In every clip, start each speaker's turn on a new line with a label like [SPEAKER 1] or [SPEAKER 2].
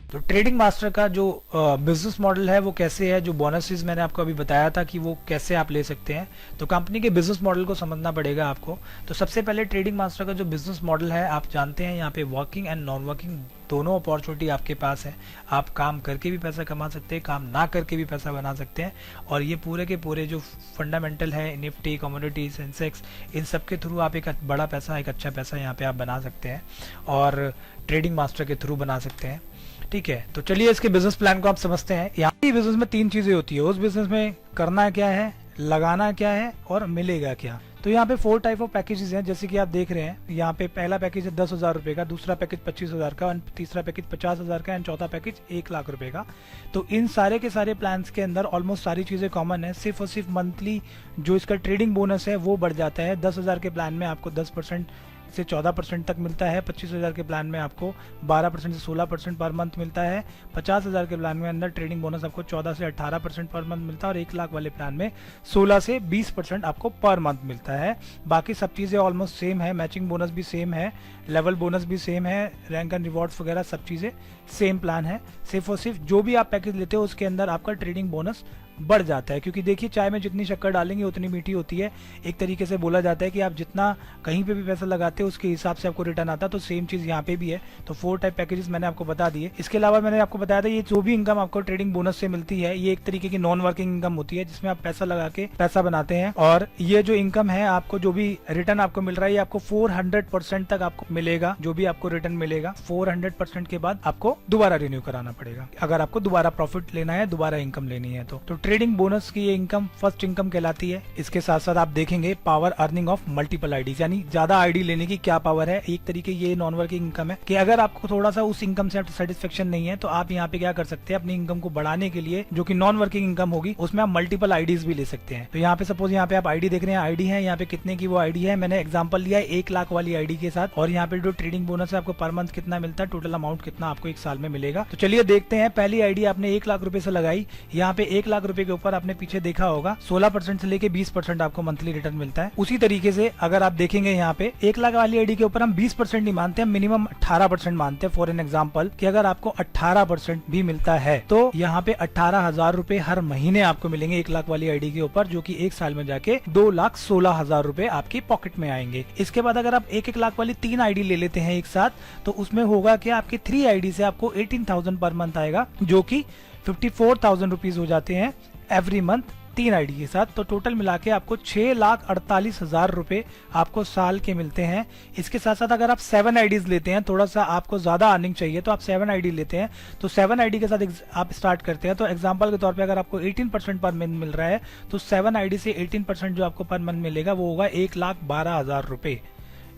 [SPEAKER 1] तो trading master का जो बिजनेस मॉडल है वो कैसे है, जो बोनसेस मैंने आपको अभी बताया था कि वो कैसे आप ले सकते हैं, तो कंपनी के बिजनेस मॉडल को समझना पड़ेगा आपको। तो सबसे पहले ट्रेडिंग मास्टर का जो बिजनेस मॉडल है, आप जानते हैं यहाँ पे वर्किंग एंड नॉन वर्किंग दोनों अपॉर्चुनिटी आपके पास है। आप काम करके भी पैसा कमा सकते हैं, काम ना करके भी पैसा बना सकते हैं, और ये पूरे के पूरे जो फंडामेंटल है, निफ्टी, कमोडिटी, सेंसेक्स, इन सब के थ्रू आप एक बड़ा पैसा, एक अच्छा पैसा यहाँ पे आप बना सकते हैं और ट्रेडिंग मास्टर के थ्रू बना सकते हैं। ठीक है, तो चलिए इसके बिजनेस प्लान को आप समझते हैं। यहाँ बिजनेस में 3 चीजें होती है। उस बिजनेस में करना क्या है, लगाना क्या है और मिलेगा क्या। तो यहाँ पे 4 टाइप ऑफ पैकेजेस हैं, जैसे कि आप देख रहे हैं। यहाँ पे पहला पैकेज है 10,000 रुपए का, दूसरा पैकेज 25,000 का, तीसरा पैकेज 50,000 का एंड चौथा पैकेज 1 लाख रुपए का। तो इन सारे के सारे प्लान्स के अंदर ऑलमोस्ट सारी चीजें कॉमन है। सिर्फ और सिर्फ मंथली जो इसका ट्रेडिंग बोनस है वो बढ़ जाता है। 10,000 के प्लान में आपको 10% से 14% तक मिलता है। 25,000 के प्लान में आपको 12% से 16% पर मंथ मिलता है। 50,000 के प्लान में अंदर ट्रेडिंग बोनस आपको 14 से 18% पर मंथ मिलता है, और 1 लाख वाले प्लान में 16 से 20% आपको पर मंथ मिलता है। बाकी सब चीज़ें ऑलमोस्ट सेम है, मैचिंग बोनस भी सेम है, लेवल बोनस भी सेम है, रैंक एंड रिवॉर्ड्स वगैरह सब चीज़ें सेम प्लान है। सिर्फ और सिर्फ जो भी आप पैकेज लेते हो उसके अंदर आपका ट्रेडिंग बोनस बढ़ जाता है, क्योंकि देखिए चाय में जितनी शक्कर डालेंगे उतनी मीठी होती है। एक तरीके से बोला जाता है कि आप जितना कहीं पे भी पैसा लगाते हो उसके हिसाब से आपको रिटर्न आता है, तो सेम चीज यहाँ पे भी है। तो 4 टाइप पैकेजेस मैंने आपको बता दिए। इसके अलावा मैंने आपको बताया था ये जो भी इनकम आपको ट्रेडिंग बोनस से मिलती है ये एक तरीके की नॉन वर्किंग इनकम होती है, जिसमें आप पैसा लगा के पैसा बनाते हैं, और ये जो इनकम है आपको जो भी रिटर्न आपको मिल रहा है ये आपको 400% तक आपको मिलेगा। जो भी आपको रिटर्न मिलेगा 400% के बाद आपको दोबारा रिन्यू कराना पड़ेगा, अगर आपको दोबारा प्रॉफिट लेना है, दोबारा इनकम लेनी है। तो ट्रेडिंग बोनस की इनकम फर्स्ट इनकम कहलाती है। इसके साथ साथ आप देखेंगे power earning of multiple IDs, यानी ज्यादा आईडी लेने की क्या पावर है। एक तरीके ये नॉन वर्किंग इनकम है कि अगर आपको थोड़ा सा उस इनकम से सेटिस्फेक्शन नहीं है तो आप यहाँ पे क्या कर सकते हैं, अपनी इनकम को बढ़ाने के लिए जो कि नॉन वर्किंग इनकम होगी उसमें आप मल्टीपल आईडीज भी ले सकते हैं। तो यहाँ पे सपोज यहाँ पे आप आईडी देख रहे हैं, आईडी है यहाँ पे कितने की वो आईडी है, मैंने एग्जाम्पल लिया है 1 लाख वाली आईडी के साथ, और यहाँ पे जो ट्रेडिंग बोनस है आपको पर मंथ कितना मिलता है, टोटल अमाउंट कितना आपको 1 साल में मिलेगा। तो चलिए देखते हैं। पहली आईडी आपने 1 लाख रुपए से लगाई, यहाँ पे 1 लाख रुपए के ऊपर आपने पीछे देखा होगा 16% से लेके 20% आपको मंथली रिटर्न मिलता है। उसी तरीके से अगर आप देखेंगे यहाँ पे 1 लाख वाली आईडी के ऊपर हम 20% नहीं मानते, हम मिनिमम 18% मानते हैं। फॉर एन एग्जाम्पल कि अगर आपको 18% भी मिलता है तो यहाँ पे 18,000 रुपए हर महीने आपको मिलेंगे 1 लाख वाली आईडी के ऊपर, जो कि 1 साल में जाके 2,16,000 रुपए आपकी पॉकेट में आएंगे। इसके बाद अगर आप 1-1 लाख वाली 3 आईडी ले लेते हैं एक साथ, तो उसमें होगा कि आपकी 3 आईडी से आपको 18,000 पर मंथ आएगा, जो कि 54,000 रुपीज हो जाते हैं एवरी मंथ 3 आईडी के साथ। तो टोटल मिला के आपको 6,48,000 रुपए आपको साल के मिलते हैं। इसके साथ साथ अगर आप 7 आईडीज लेते हैं, थोड़ा सा आपको ज्यादा अर्निंग चाहिए तो आप 7 आईडी लेते हैं, तो 7 आईडी के साथ आप स्टार्ट करते हैं। तो एग्जांपल के तौर पे अगर आपको 18% पर मंथ मिल रहा है तो 7 आईडी से 18% जो आपको पर मंथ मिलेगा वो होगा 1,12,000 रुपए।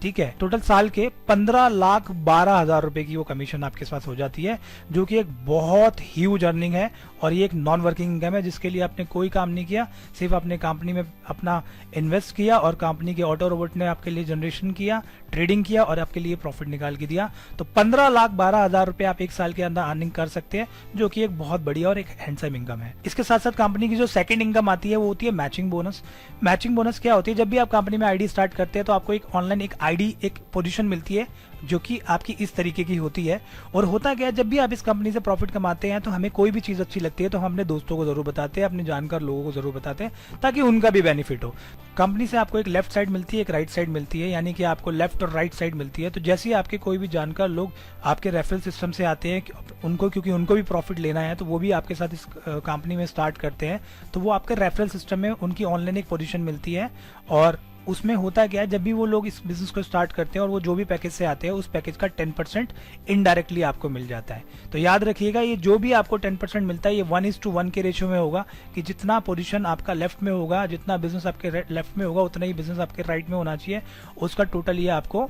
[SPEAKER 1] ठीक है, टोटल साल के 15,12,000 रुपए की वो कमीशन आपके पास हो जाती है, जो कि एक बहुत ह्यूज अर्निंग है। और ये एक नॉन वर्किंग इनकम है जिसके लिए आपने कोई काम नहीं किया, सिर्फ अपने कंपनी में अपना इन्वेस्ट किया और कंपनी के ऑटो रोबोट ने आपके लिए जनरेशन किया, ट्रेडिंग किया और आपके लिए प्रॉफिट निकाल के दिया। तो 15,12,000 रुपए आप 1 साल के अंदर अर्निंग कर सकते हैं, जो कि एक बहुत बढ़िया और एक हैंडसम इनकम है। इसके साथ साथ कंपनी की जो सेकंड इनकम आती है वो होती है मैचिंग बोनस। मैचिंग बोनस क्या होती है, जब भी आप कंपनी में आईडी स्टार्ट करते हैं तो आपको एक ऑनलाइन एक आईडी एक पोजीशन मिलती है जो कि आपकी इस तरीके की होती है। और होता क्या है, जब भी आप इस कंपनी से प्रॉफिट कमाते हैं तो हमें कोई भी चीज अच्छी लगती है तो हम अपने दोस्तों को जरूर बताते हैं, अपने जानकार लोगों को जरूर बताते हैं, ताकि उनका भी बेनिफिट हो। कंपनी से आपको एक लेफ्ट साइड मिलती है, एक राइट साइड मिलती है, यानी कि आपको लेफ्ट और राइट साइड मिलती है। तो जैसे ही आपके कोई भी जानकार लोग आपके रेफरल सिस्टम से आते हैं उनको, क्योंकि उनको भी प्रॉफिट लेना है, तो वो भी आपके साथ इस कंपनी में स्टार्ट करते हैं, तो वो आपके रेफरल सिस्टम में उनकी ऑनलाइन एक पोजीशन मिलती है। और उसमें होता क्या है, जब भी वो लोग इस बिजनेस को स्टार्ट करते हैं और वो जो भी पैकेज से आते हैं उस पैकेज का 10% इनडायरेक्टली आपको मिल जाता है। तो याद रखिएगा, ये जो भी आपको 10% मिलता है ये 1:1 के रेशियो में होगा, कि जितना पोजीशन आपका लेफ्ट में होगा, जितना बिजनेस आपके लेफ्ट में होगा, उतना ही बिजनेस आपके राइट में होना चाहिए। उसका टोटल ये आपको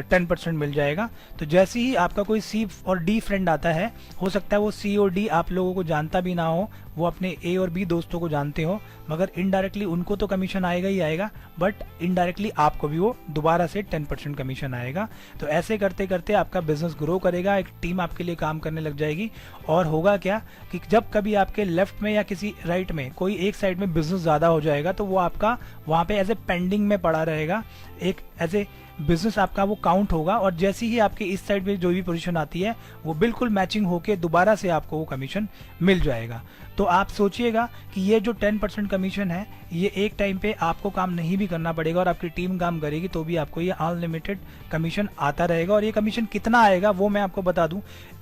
[SPEAKER 1] 10% मिल जाएगा। तो जैसे ही आपका कोई सी और डी फ्रेंड आता है, हो सकता है वो सी और डी आप लोगों को जानता भी ना हो, वो अपने ए और बी दोस्तों को जानते हो, मगर इनडायरेक्टली उनको तो कमीशन आएगा ही आएगा, बट इनडायरेक्टली आपको भी वो दोबारा से 10% कमीशन आएगा। तो ऐसे करते करते आपका बिजनेस ग्रो करेगा, एक टीम आपके लिए काम करने लग जाएगी। और होगा क्या कि जब कभी आपके लेफ्ट में या किसी राइट में कोई एक साइड में बिजनेस ज्यादा हो जाएगा तो वो आपका वहां पे एज ए पेंडिंग में पड़ा रहेगा, एक एज ए बिजनेस आपका वो काउंट होगा, और जैसे ही आपके इस साइड में जो भी पोजीशन आती है वो बिल्कुल मैचिंग होके दोबारा से आपको वो कमीशन मिल जाएगा। तो आप सोचिएगा कि ये जो 10% कमीशन है ये एक टाइम पे आपको काम नहीं भी करना पड़ेगा और आपकी टीम काम करेगी तो भी आपको ये अनलिमिटेड कमीशन आता रहेगा। और ये कमीशन कितना आएगा वो मैं आपको बता दूं,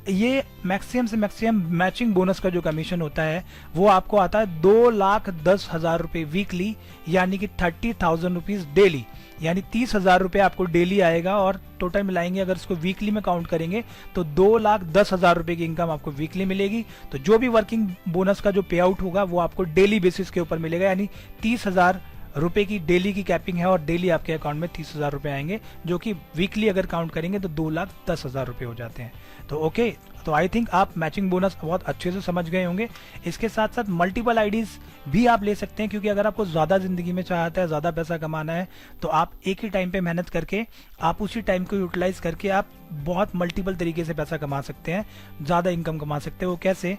[SPEAKER 1] ये मैक्सिमम से मैक्सिमम मैचिंग बोनस का जो कमीशन होता है वो आपको आता है 2,10,000 रुपये वीकली, यानी कि 30,000 रुपीज डेली, यानी 30,000 रुपये आपको डेली आएगा। और टोटल मिलाएंगे अगर इसको वीकली में काउंट करेंगे तो 2,10,000 रुपये की इनकम आपको वीकली मिलेगी। तो जो भी वर्किंग बोनस का जो पे आउट होगा वो आपको डेली बेसिस के ऊपर मिलेगा, यानी 30,000 रुपए की डेली की कैपिंग है और डेली आपके अकाउंट में 30,000 रुपए आएंगे, जो कि वीकली अगर काउंट करेंगे तो 2,10,000 रुपए हो जाते हैं। तो ओके, तो आई थिंक आप मैचिंग बोनस बहुत अच्छे से समझ गए होंगे। इसके साथ साथ मल्टीपल आईडीज भी आप ले सकते हैं, क्योंकि अगर आपको ज्यादा जिंदगी में चाहता है, ज्यादा पैसा कमाना है, तो आप एक ही टाइम पे मेहनत करके आप उसी टाइम को यूटिलाइज करके आप बहुत मल्टीपल तरीके से पैसा कमा सकते हैं, ज्यादा इनकम कमा सकते हैं। वो कैसे?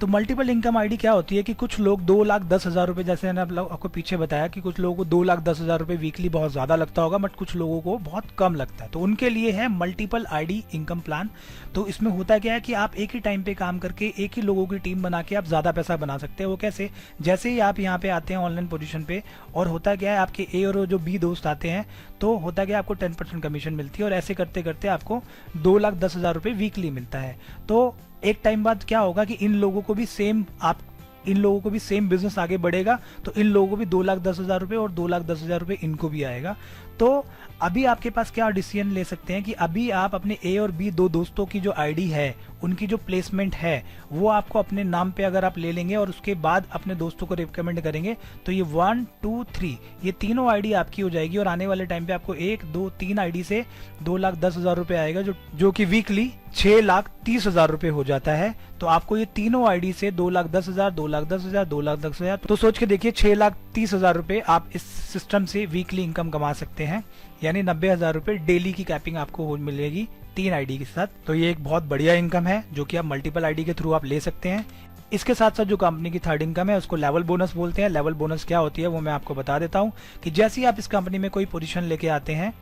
[SPEAKER 1] तो मल्टीपल इनकम आईडी क्या होती है कि कुछ लोग 2,10,000 रुपए, जैसे मैंने आपको पीछे बताया कि कुछ लोगों को 2,10,000 रुपए वीकली बहुत ज्यादा लगता होगा, बट कुछ लोगों को बहुत कम लगता है। तो उनके लिए है मल्टीपल आईडी इनकम प्लान। तो इसमें होता क्या है कि आप एक ही टाइम पे काम करके एक ही लोगों की टीम बना के आप ज्यादा पैसा बना सकते हैं। वो कैसे? जैसे ही आप यहाँ पे आते हैं ऑनलाइन पोजीशन पे, और होता क्या है आपके ए और जो बी दोस्त आते हैं, तो होता क्या है आपको 10% कमीशन मिलती है, और ऐसे करते करते आपको 2,10,000 रुपए वीकली मिलता है। तो एक टाइम बाद क्या होगा कि इन लोगों को भी सेम बिजनेस आगे बढ़ेगा, तो इन लोगों को भी 2,10,000 रुपए और 2,10,000 रुपए इनको भी आएगा। तो अभी आपके पास क्या डिसीजन ले सकते हैं कि अभी आप अपने ए और बी दो दोस्तों की जो आईडी है, उनकी जो प्लेसमेंट है वो आपको अपने नाम पे अगर आप ले लेंगे और उसके बाद अपने दोस्तों को रिकमेंड करेंगे, तो ये 1, 2, 3 ये तीनों आईडी आपकी हो जाएगी। और आने वाले टाइम पे आपको 1, 2, 3 आईडी से 2,10,000 रुपए आएगा, जो कि वीकली 6,30,000 रुपए हो जाता है। तो आपको ये तीनों आईडी से 2,10,000, 2,10,000, 2,10,000, तो सोच के देखिए 6,30,000 रुपए आप इस सिस्टम से वीकली इनकम कमा सकते हैं, यानी 90,000 रुपए डेली की कैपिंग आपको मिलेगी 3 आईडी के साथ। तो ये एक बहुत बढ़िया इनकम है जो कि आप मल्टीपल आईडी के थ्रू आप ले सकते हैं। इसके साथ साथ जो कंपनी की थर्ड इनकम है उसको लेवल बोनस बोलते हैं। लेवल बोनस क्या होती है वो मैं आपको बता देता हूँ कि जैसे ही आप इस कंपनी में कोई पोजीशन लेके आते हैं,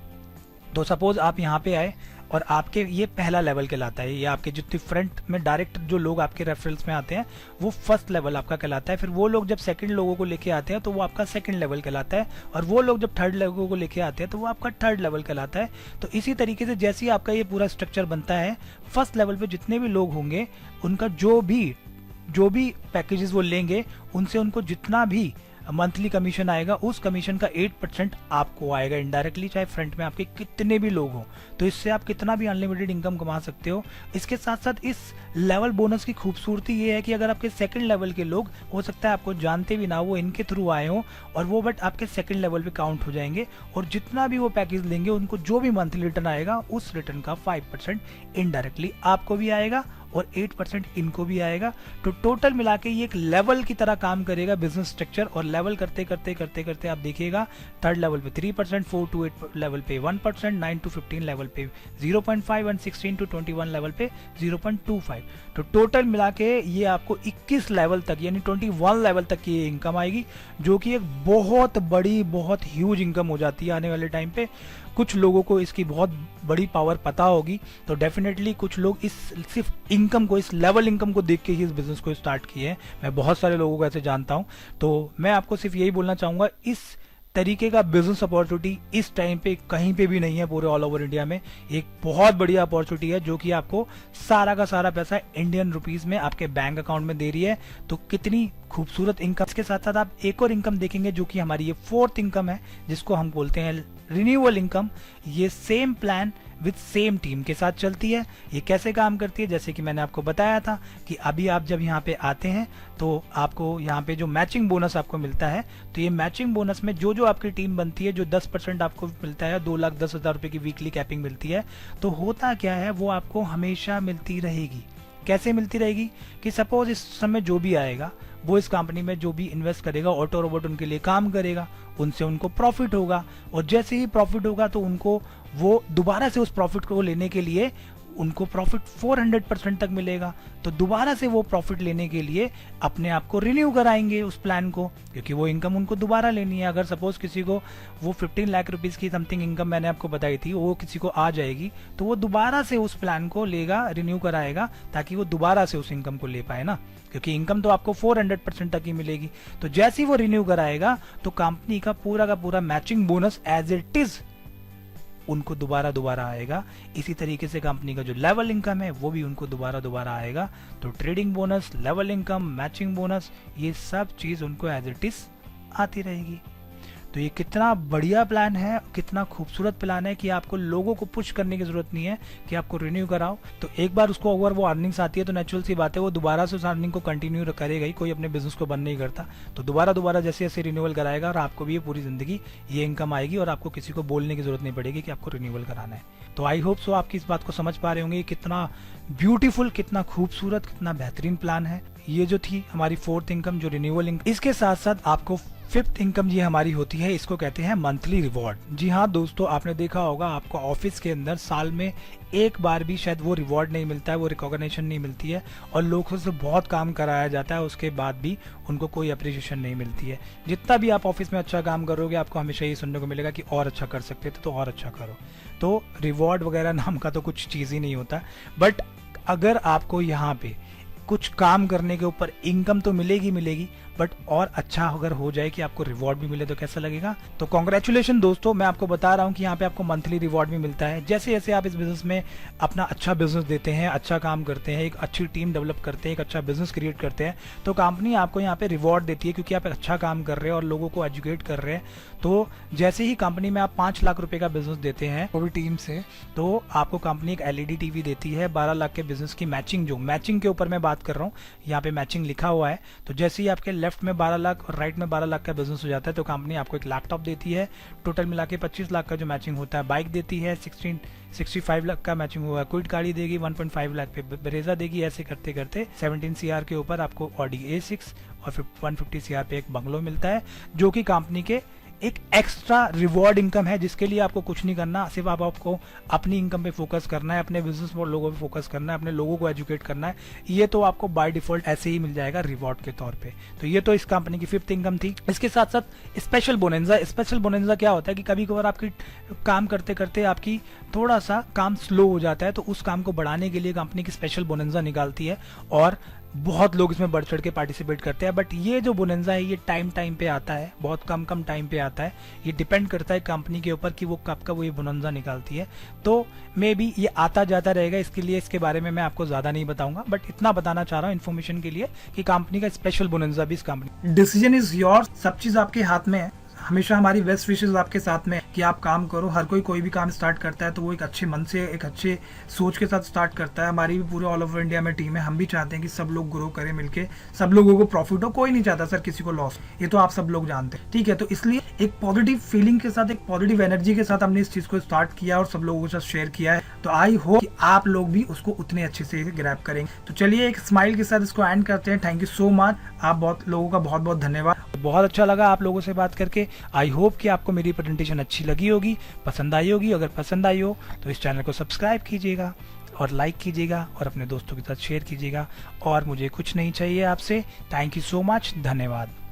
[SPEAKER 1] तो सपोज आप यहाँ पे आए और आपके ये पहला लेवल कहलाता है, ये आपके जितने फ्रंट में डायरेक्ट जो लोग आपके रेफरल्स में आते हैं वो फर्स्ट लेवल आपका कहलाता है। फिर वो लोग जब सेकंड लोगों को लेके आते हैं तो वो आपका सेकंड लेवल कहलाता है, और वो लोग जब थर्ड लोगों को लेके आते हैं तो वो आपका थर्ड लेवल कहलाता है। तो इसी तरीके से जैसे ही आपका ये पूरा स्ट्रक्चर बनता है, फर्स्ट लेवल पे जितने भी लोग होंगे उनका जो भी पैकेजेस वो लेंगे, उनसे उनको जितना भी मंथली कमीशन आएगा उस कमीशन का 8% आपको आएगा इनडायरेक्टली, चाहे फ्रंट में आपके कितने भी लोग हों। तो इससे आप कितना भी अनलिमिटेड इनकम कमा सकते हो। इसके साथ साथ इस लेवल बोनस की खूबसूरती ये है कि अगर आपके सेकंड लेवल के लोग, हो सकता है आपको जानते भी ना, वो इनके थ्रू आए हो और वो बट आपके सेकंड लेवल पे काउंट हो जाएंगे, और जितना भी वो पैकेज लेंगे उनको जो भी मंथली रिटर्न आएगा उस रिटर्न का 5% इनडायरेक्टली आपको भी आएगा और 8% इनको भी आएगा। तो टोटल मिला के ये एक लेवल की तरह काम करेगा बिजनेस स्ट्रक्चर, और लेवल करते करते आप देखिएगा थर्ड लेवल पे 3%, 4 to 8 लेवल पे 1%, 9 to 15 लेवल पे 0.5 और 16 to 21 लेवल पे 0.25। तो टोटल मिला के ये आपको 21 लेवल तक यानी 21 लेवल तक की इनकम आएगी, जो कि एक बहुत बड़ी, बहुत ह्यूज इनकम हो जाती है आने वाले टाइम पे। कुछ लोगों को इसकी बहुत बड़ी पावर पता होगी, तो डेफिनेटली कुछ लोग इस सिर्फ इनकम को, इस लेवल इनकम को देख के ही इस बिजनेस को स्टार्ट किए हैं। मैं बहुत सारे लोगों को ऐसे जानता हूं। तो मैं आपको सिर्फ यही बोलना चाहूंगा, इस तरीके का बिजनेस अपॉर्चुनिटी इस टाइम पे कहीं पे भी नहीं है पूरे ऑल ओवर इंडिया में। एक बहुत बढ़िया अपॉर्चुनिटी है जो कि आपको सारा का सारा पैसा इंडियन रुपीस में आपके बैंक अकाउंट में दे रही है। तो कितनी खूबसूरत इनकम। इसके साथ साथ आप एक और इनकम देखेंगे जो कि हमारी ये फोर्थ इनकम है, जिसको हम बोलते हैं रिन्यूअल इनकम। ये same plan with same team के साथ चलती है। ये कैसे काम करती है, जैसे कि मैंने आपको बताया था कि अभी आप जब यहाँ पे आते हैं तो आपको यहाँ पे जो मैचिंग बोनस आपको मिलता है, तो ये मैचिंग बोनस में जो जो आपकी टीम बनती है, जो 10% आपको मिलता है, 2,10,000 रुपए की वीकली कैपिंग मिलती है। तो होता क्या है, वो आपको हमेशा मिलती रहेगी। कैसे मिलती रहेगी कि सपोज इस समय जो भी आएगा वो इस कंपनी में जो भी इन्वेस्ट करेगा, ऑटो रोबोट उनके लिए काम करेगा, उनसे उनको प्रॉफिट होगा, और जैसे ही प्रॉफिट होगा तो उनको वो दोबारा से उस प्रॉफिट को लेने के लिए उनको प्रॉफिट 400% तक मिलेगा, तो दोबारा से वो प्रॉफिट लेने के लिए अपने आप को रिन्यू कराएंगे उस प्लान को, क्योंकि वो इनकम उनको दोबारा लेनी है। अगर सपोज किसी को वो 15 लाख रुपीज़ की समथिंग इनकम मैंने आपको बताई थी, वो किसी को आ जाएगी, तो वो दोबारा से उस प्लान को लेगा, रिन्यू कराएगा, ताकि वो दोबारा से उस इनकम को ले पाए ना, क्योंकि इनकम तो आपको 400% तक ही मिलेगी। तो जैसे ही वो रिन्यू कराएगा तो कंपनी का पूरा matching bonus as it is उनको दोबारा आएगा। इसी तरीके से कंपनी का जो लेवल इनकम है वो भी उनको दोबारा आएगा। तो trading bonus, level income, matching bonus, ये सब चीज़ उनको एज इट इज आती रहेगी। तो ये कितना बढ़िया प्लान है, कितना खूबसूरत प्लान है कि आपको लोगों को पुश करने की जरूरत नहीं है कि आपको रिन्यू कराओ। तो एक बार उसको अगर वो अर्निंग्स आती है तो नेचुरल सी बात है वो दोबारा से उस अर्निंग को कंटिन्यू करेगा ही। कोई अपने बिजनेस को बंद नहीं करता, तो दोबारा जैसे जैसे रिन्यूअल कराएगा और आपको भी ये पूरी जिंदगी ये इनकम आएगी और आपको किसी को बोलने की जरूरत नहीं पड़ेगी कि आपको रिन्यूअल कराना है। तो आई होप सो आपकी इस बात को समझ पा रहे होंगे कितना ब्यूटीफुल, कितना खूबसूरत, कितना बेहतरीन प्लान है। ये जो थी हमारी फोर्थ इनकम, जो रिन्यूअल इनकम। इसके साथ साथ आपको फिफ्थ इनकम ये हमारी होती है, इसको कहते हैं मंथली रिवॉर्ड। जी हाँ दोस्तों, आपने देखा होगा आपको ऑफिस के अंदर साल में एक बार भी शायद वो रिवॉर्ड नहीं मिलता है, वो रिकॉग्निशन नहीं मिलती है, और लोगों से बहुत काम कराया जाता है, उसके बाद भी उनको कोई अप्रिशिएशन नहीं मिलती है। जितना भी आप ऑफिस में अच्छा काम करोगे आपको हमेशा ये सुनने को मिलेगा कि और अच्छा कर सकते थे, तो और अच्छा करो। तो रिवॉर्ड वगैरह नाम का तो कुछ चीज़ ही नहीं होता। बट अगर आपको यहाँ पे कुछ काम करने के ऊपर इनकम तो मिलेगी, बट और अच्छा अगर हो जाए कि आपको रिवॉर्ड भी मिले तो कैसा लगेगा। तो कॉन्ग्रेचुलेशन दोस्तों, मैं आपको बता रहा हूँ कि यहाँ पे आपको मंथली रिवॉर्ड भी मिलता है। जैसे जैसे आप इस बिजनेस में अपना अच्छा बिजनेस देते हैं, अच्छा काम करते हैं, एक अच्छी टीम डेवलप करते हैं, एक अच्छा बिजनेस क्रिएट करते हैं, तो कंपनी आपको यहाँ पे रिवॉर्ड देती है, क्योंकि आप अच्छा काम कर रहे हैं और लोगों को एजुकेट कर रहे हैं। तो जैसे ही कंपनी में आप 5 लाख रुपए का बिजनेस देते हैं पूरी टीम से, तो आपको कंपनी एक LED टीवी देती है 12 लाख के बिजनेस की मैचिंग। जो मैचिंग के ऊपर मैं बात कर रहा हूँ, यहाँ पे मैचिंग लिखा हुआ है। तो जैसे ही आपके लेफ्ट में 12 लाख और राइट में 12 लाख का बिजनेस हो जाता है, तो कंपनी आपको एक लैपटॉप देती है। टोटल मिला के 25 लाख का जो मैचिंग होता है, बाइक देती है। 65 लाख का मैचिंग हुआ, क्विड गाड़ी देगी। 1.5 लाख पे ब्रेजा देगी। ऐसे करते करते 17 CR के ऊपर आपको ऑडी A6 और 150 CR पे एक बंगलो मिलता है, जो कि कंपनी के एक एक्स्ट्रा रिवॉर्ड इनकम है, जिसके लिए आपको कुछ नहीं करना, सिर्फ आपको अपनी इनकम पे फोकस करना है, अपने बिजनेस पर लोगों पे फोकस करना है, अपने लोगों को एजुकेट करना है। ये तो आपको बाय डिफॉल्ट ऐसे ही मिल जाएगा रिवॉर्ड के तौर पे। तो ये तो इस कंपनी की फिफ्थ इनकम थी। इसके साथ साथ स्पेशल बोनेंजा। स्पेशल बोनेंजा क्या होता है कि कभी कभार आपकी काम करते करते आपकी थोड़ा सा काम स्लो हो जाता है, तो उस काम को बढ़ाने के लिए कंपनी की स्पेशल बोनेंजा निकालती है, और बहुत लोग इसमें बढ़ चढ़ के पार्टिसिपेट करते हैं। बट ये जो बोनेंजा है ये टाइम पे आता है, बहुत कम टाइम पे आता है। ये डिपेंड करता है कंपनी के ऊपर कि वो कब का वो ये बोनेंजा निकालती है। तो मे बी ये आता जाता रहेगा, इसके लिए इसके बारे में मैं आपको ज्यादा नहीं बताऊंगा, बट इतना बताना चाह रहा हूँ इन्फॉर्मेशन के लिए कि कंपनी का स्पेशल बोनेंजा भी इस कंपनी। डिसीजन इज योर, सब चीज आपके हाथ में है। हमेशा हमारी बेस्ट विशेस आपके साथ में कि आप काम करो। हर कोई भी काम स्टार्ट करता है तो वो एक अच्छे मन से, एक अच्छे सोच के साथ स्टार्ट करता है। हमारी भी पूरे ऑल ओवर इंडिया में टीम है, हम भी चाहते हैं कि सब लोग ग्रो करें मिलके, सब लोगों को प्रॉफिट हो। कोई नहीं चाहता सर किसी को लॉस, ये तो आप सब लोग जानते हैं, ठीक है। तो इसलिए एक पॉजिटिव फीलिंग के साथ, एक पॉजिटिव एनर्जी के साथ हमने इस चीज को स्टार्ट किया और सब लोगों के साथ शेयर किया है। तो आई होप कि आप लोग भी उसको उतने अच्छे से ग्रैब करेंगे। तो चलिए एक स्माइल के साथ इसको एंड करते हैं। थैंक यू सो मच, आप बहुत लोगों का बहुत धन्यवाद। बहुत अच्छा लगा आप लोगों से बात करके। आई होप कि आपको मेरी प्रेजेंटेशन अच्छी लगी होगी, पसंद आई होगी। अगर पसंद आई हो तो इस चैनल को सब्सक्राइब कीजिएगा और लाइक कीजिएगा और अपने दोस्तों के साथ शेयर कीजिएगा। और मुझे कुछ नहीं चाहिए आपसे। थैंक यू सो मच, धन्यवाद।